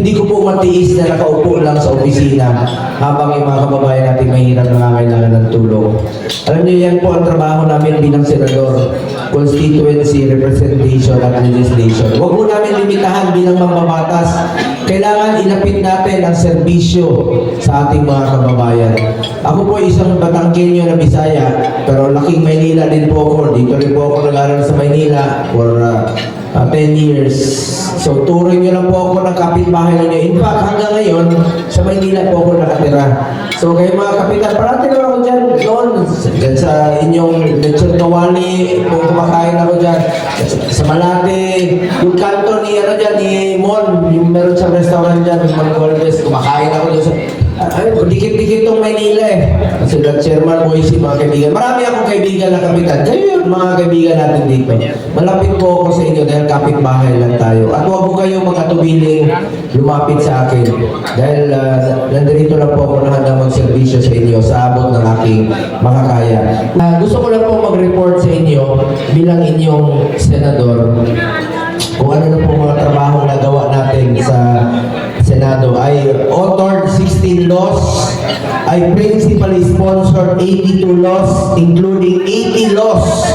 hindi ko po matiis na nakaupo lang sa opisina habang yung mga kababayan natin mahirap nangangailangan ng tulong. Alam niyo, yan po ang trabaho namin bilang senador, constituency, representation at legislation. Huwag mo namin limitahan bilang mambabatas. Kailangan ilapit natin ang serbisyo sa ating mga kababayan. Ako po isang Batanggenyo na Bisaya, pero laking Maynila din po ako. Dito rin po ako nag-aral sa Maynila for 10 years. So, turing nyo lang po ako ng kapitbahay ninyo. In fact, hanggang ngayon, sa Maynila po ako nakatira. So, kayo mga kapitan, parati naman ako dyan noon. Dyan sa inyong Lechon Kawali, kung kumakain ako dyan. Sa Malate, yung kanto ni, ni Mon, yung meron sa restaurant dyan, yung Mangualdes, kumakain ako dyan sa... dikit-dikit tong Maynila eh. Kasi Chairman Moisey, mga kaibigan. Marami akong kaibigan na kapitan. Kayo yun, mga kaibigan natin dito. Malapit po ako sa inyo dahil kapitbahay lang tayo. At huwag po kayo magkatubiling lumapit sa akin. Dahil nandito lang po ako na handa magservisyo sa inyo sa abot ng aking makakaya. Gusto ko lang po mag-report sa inyo bilang inyong senador kung ano na po mga trabaho na gawa natin sa Senado. I authored 16 laws. I principally sponsored 82 laws, including 80 laws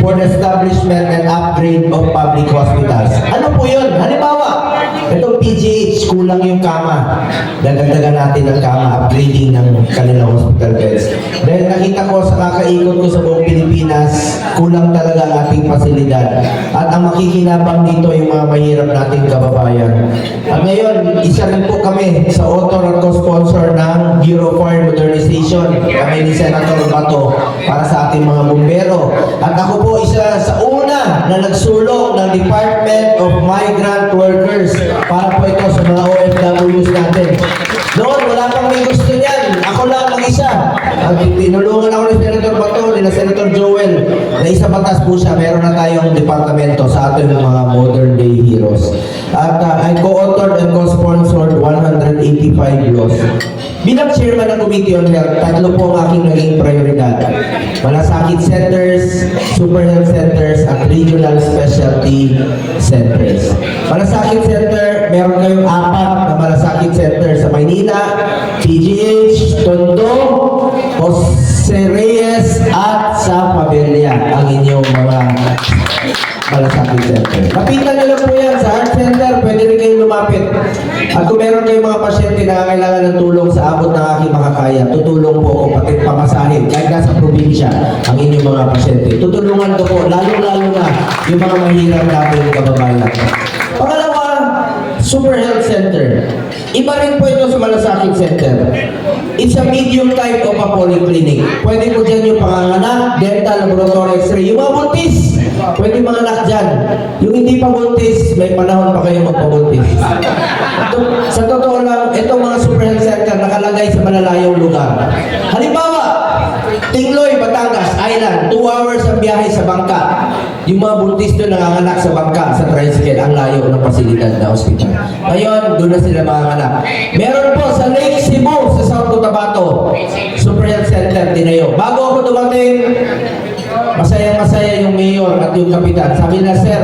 for the establishment and upgrade of public hospitals. Ano po yun? Halimbawa, itong PGH, kulang yung kama. Dagdagan natin ang kama, upgrading ng kanilang hospital beds. Dahil nakita ko sa kakaikot ko sa buong Pilipinas, kulang talaga ang ating pasilidad. At ang makikinabang dito yung mga mahirap nating kababayan. At ngayon, isa rin po kami sa author at co-sponsor ng Bureau of Fire Modernization. Kami ni Senator Bato para sa ating mga bumbero. At ako po isa sa una na nagsulong ng Department of Migrant Workers para po ito sa mga OFWs natin. Noon, wala pang may gusto niyan. Ako lang ang isa. Tinulungan ako ni Senator Bato, ni Senator Joel, na isa batas po siya. Meron na tayong departamento sa ating mga modern day heroes. At I co-authored and co-sponsored 185 laws. Bilang chairman ng Committee on Health, tatlo po ang aking naging prioridad. Malasakit centers, super health centers, at regional specialty centers. Malasakit center, meron kayong 4 na malasakit center sa Maynila, PGH, Tondo, Jose Reyes, at sa Pavilla, ang inyong mga malasakit center. Kapitan nyo lang po yan sa heart center, pwede rin kayong lumapit. At kung meron kayong mga pasyente na kailangan ng tulong sa abot ng aking makakaya, tutulong po ako pati pamasahin, kahit nasa probinsya, ang inyong mga pasyente. Tutulungan ko po, lalo-lalo na yung mga mahirap natin kababayan. Pangalawa, Super Health Center. Iba rin po ito sa Malasakit Center. It's a medium type of a polyclinic. Pwede po dyan yung panganganak, dental, laboratory, x-ray. Yung mga buntis, pwede mga anak dyan. Yung hindi pa buntis, may panahon pa kayo magpabuntis. Sa totoo lang, itong mga Super Health Center nakalagay sa malalayong lugar. Halimbawa, Tingloy, Batangas, Island, 2 hours ang biyahe sa bangka. Yung mga buntis doon nanganganak sa bangka, sa tricycle, ang layo ng pasilidad na ospital. Ngayon, doon na sila manganganak. Meron po sa Lake Cebu, sa South Cotabato, Super Health Center, Tinayo. Bago ako dumating, masaya-masaya yung mayor at yung kapitan. Sabi na, sir,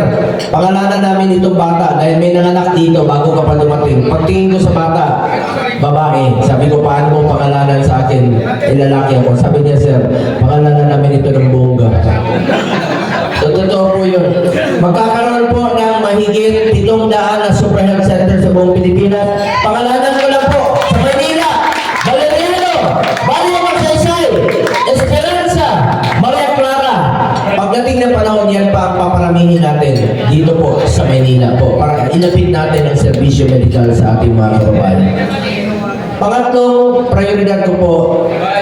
pangalanan namin itong bata dahil may nanganak dito bago ka pa dumating. Pagtingin ko sa bata, babae. Sabi ko, paano mo pangalanan sa akin? Ilalaki ako. Sabi niya, sir, pangalanan namin ito ng bongga. So, totoo po yun. Magkakaroon po ng mahigit 700 na Super Health Center sa buong Pilipinas. Pangalanan ko lang po, sa Manila, Valeriano, Barrio Magsaysay, Esperanza, Maria Clara. Pagdating ng panahon yan pa ang paparamihin natin dito po sa Maynila po para ilapit natin ang serbisyo medikal sa ating mga kababayan. Pangatlong prioridad ko po,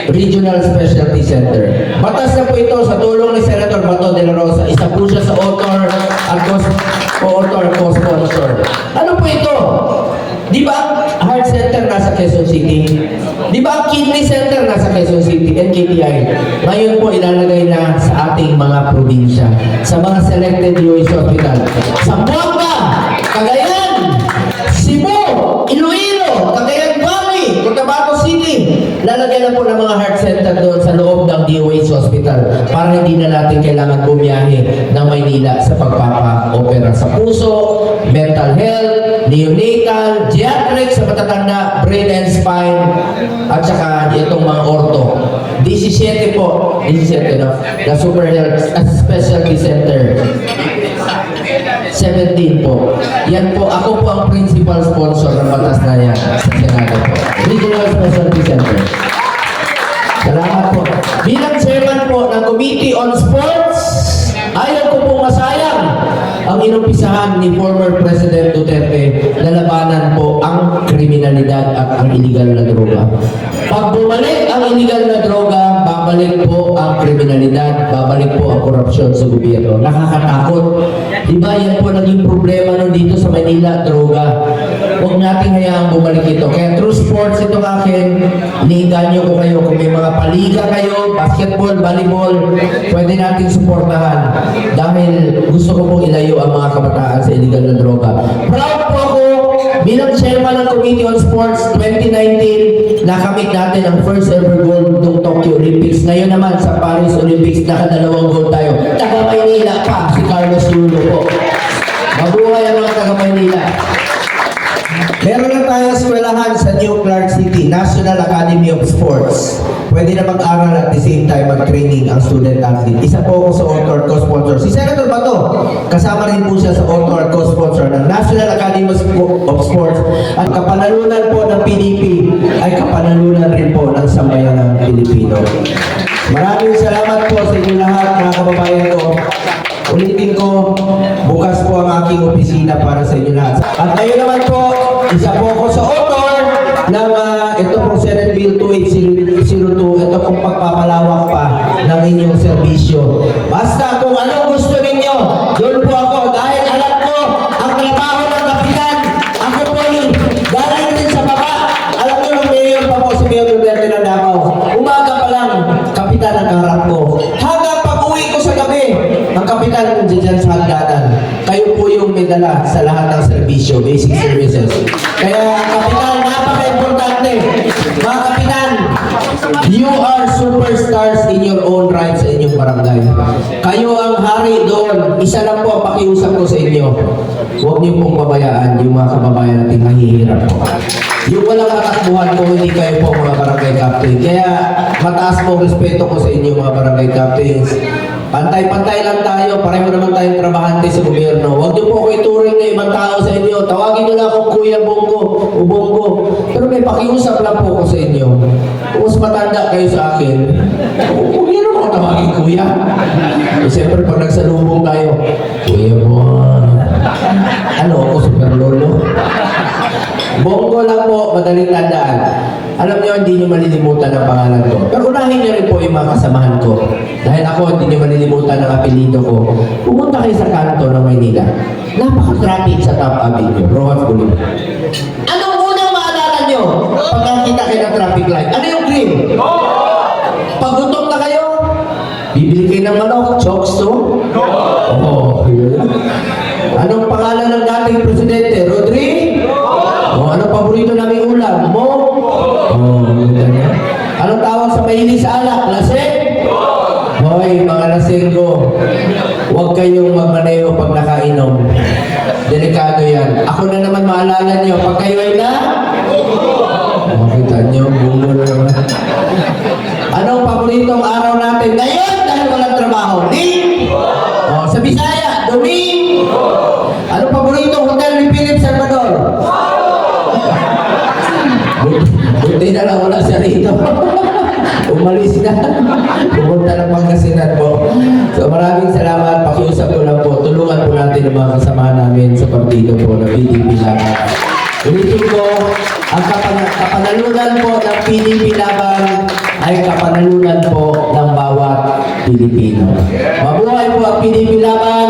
Regional Specialty Center. Batas na po ito sa tulong ni Senator Bato de la Rosa. Isa po siya sa author at co-author, co-sponsor. Ano po ito? Di ba ang heart center nasa Quezon City? Di ba ang kidney center nasa Quezon City, NKTI? Ngayon po ilalagay na sa ating mga probinsya, sa mga selected UAC hospital. Zamboanga, Cagayan, Cebu, Iloilo, Cagayan Valley, Cotabato City. Lalagyan na po ng mga heart center doon sa loob ng DOH Hospital para hindi na natin kailangan bumiyahe ng Maynila sa pagpapa-opera sa puso, mental health, neonatal, geriatric sa matatanda, brain and spine, at saka itong mga ortho. 17 po, 17 no? The Super Health Specialty Center. 17 po. Yan po, ako po ang principal sponsor ng batas na yan sa Senado po. Regional Specialty Center. Salamat po. Bilang chairman po ng Committee on Sports, ayaw ko pong masayang ang inumpisahan ni former President Duterte na labanan po ang kriminalidad at ang illegal na droga. Pag bumalik ang illegal na droga, babalik po ang kriminalidad, babalik po ang korupsyon sa gobyerno. Nakakatakot. Diba yan po naging problema nun dito sa Manila, droga. Huwag natin hayaang bumalik ito. Kaya through sports itong akin, iniinganyo ko kayo. Kung may mga paliga kayo, basketball, volleyball, pwede nating suportahan. Dahil gusto ko pong ilayo ang mga kabataan sa illegal na droga. Proud po ako bilang chairman ng Committee on Sports 2019, nakamit natin ang first ever gold ng Tokyo Olympics. Ngayon naman sa Paris Olympics, nakadalawang gold tayo. Taga Maynila pa, si Carlos Yulo po. Mabuhay ang mga taga Maynila. Meron lang tayong eskwelahan sa New Clark City, National Academy of Sports. Pwede na mag-aral at the same time mag-training ang student athlete. Isa po ako sa author at co-sponsor. Si Senator Bato, kasama rin po siya sa author at co-sponsor ng National Academy of Sports. At kapanalunan po ng PDP ay kapanalunan rin po ng sambayan ng Pilipino. Maraming salamat po sa inyo lahat, mga kababayan ko. Ulitin ko, bukas po ang aking opisina para sa inyo lahat. At ngayon naman po, isa po ako sa author ng ito pong Senate Bill 2802, ito pong pagpapalawak pa ng inyong serbisyo. Basta kung anong gusto ninyo, doon po ako dahil alam ko ang trabaho ng kapitan. Ako po yun, galing din sa baba. Alam niyo, ng mayor pa po si Mayor Duterte ng Davao. Umaga pa lang, kapitan ang kaharap ko. Hanggang pag-uwi ko sa gabi, ang kapitan dyan sa hagdanan. Kayo po yung may dala sa lahat ng serbisyo, basic services. Kaya, kapitan, napaka-importante. Mga kapitan, you are superstars in your own right sa inyong barangay. Kayo ang hari doon. Isa lang po ang pakiusap ko sa inyo. Huwag niyo pong pabayaan yung mga kababayan natin mahihirap po. Yung walang katakbuhan kung hindi kayo po mga barangay captain. Kaya mataas po respeto ko sa inyo mga barangay captains. Pantay-pantay lang tayo, pareho naman tayong trabahante sa gobyerno. Huwag niyo po ako ituring na ibang tao sa inyo. Tawagin niyo lang akong Kuya Bongo o Bongo. Pero may pakiusap lang po ako sa inyo. Kung mas matanda kayo sa akin, huwag niyo naman ako tawagin Kuya. E siyempre pag nagsalubong tayo, Kuya Bongo. Ano ako, super lolo? Bongo lang po, madaling tandaan. Alam niyo, hindi niyo malilimutan ang pangalan ko. Pero unahin niyo rin po yung mga kasamahan ko. Dahil ako, hindi niyo malilimutan ang apelido ko. Pumunta kayo sa kanto ng Maynila. Napaka-traffic sa Top Avenue, Rojas Boulevard. Anong unang maalala niyo pag nakita kayo ng traffic light? Ano yung green? Pag gutom na kayo, bibili kayo ng manok, chokes to? Oo. Anong pangalan ng dating presidente? Rodri? O, anong paborito namin ulam? Mo? Anong tawag sa mahilig sa alak? Lasing? Hoy, mga lasinggo, huwag kayong magmaneho pag nakainom. Delikado yan. Ako na naman maalala niyo, pag kayo ay na? Makita niyo, bungo na naman. Anong paboritong araw natin? Ngayon, dahil walang trabaho. O, sa Bisaya, Domingo. Anong paboritong hotel ni Philip Salvador? Buti na lang wala siya rito. Umalis na. Pumunta ng Pangasinan po. So maraming salamat. Pakiusap ko lang po. Tulungan po natin ang mga kasama namin sa partido po na PDP Laban. Ulitin ko, ang kapanalunan po ng PDP Laban ay kapanalunan po ng bawat Pilipino. Mabuhay po ang PDP Laban.